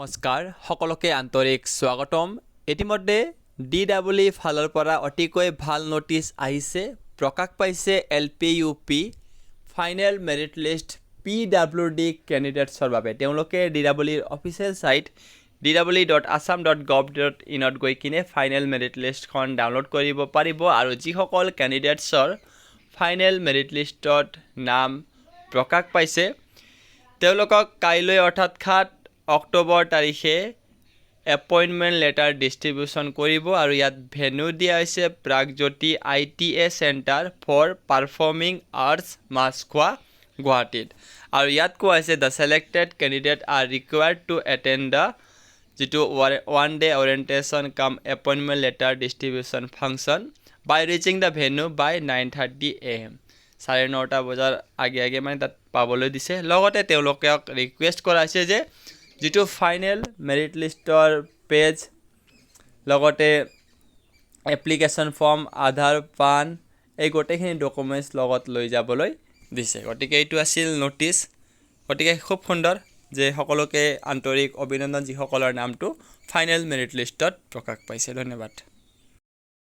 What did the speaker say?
নমস্কাৰ সকলোকে আন্তৰিক স্বাগতম ইতিমধ্যে DEE ফালৰ পৰা অতিকৈ ভাল নোটিছ আহিছে প্ৰকাশ পাইছে LPUP final merit list PWD ক্যান্ডিডেটছৰ বাবে তেওঁলোকে DEE অফিচিয়েল সাইট dee.assam.gov.in ত গৈ কিনে ফাইনেল মেৰিট লিষ্টখন ডাউনলোড কৰিব পাৰিব আৰু যিসকল ক্যান্ডিডেটছৰ ফাইনেল মেৰিট লিষ্টত নাম প্ৰকাশ পাইছে তেওঁলোকক কাইলৈ অৰ্থাৎ 7 অক্টোবৰ তাৰিখে এপইন্টমেন্ট লেটাৰ ডিস্ট্ৰিবিউশন কৰিব আৰু ইয়াত ভেন্যু দিয়া হৈছে Pragjyoti ITA centre for performing arts Machkhowa গুৱাহাটীত আৰু ইয়াত কোৱা হৈছে the selected candidate are required to attend the যিটো one day orientation come appointment letter distribution function by reaching the venue by 9:30 AM 9:30 বজাৰ আগে মানে তাত পাবলৈ দিছে লগতে তেওঁলোকে ৰিকুৱেষ্ট কৰাইছে যে যিটো ফাইনেল মেৰিট লিষ্টৰ পেজ লগতে এপ্লিকেশন ফৰ্ম আধাৰ পান এই গোটেইখিনি ডকুমেন্টছ লগত লৈ যাবলৈ দিছে গতিকে এইটো আছিল নোটিছ গতিকে খুব সুন্দৰ যে সকলোকে আন্তৰিক অভিনন্দন যিসকলৰ নামটো ফাইনেল মেৰিট লিষ্টত প্ৰকাশ পাইছে ধন্যবাদ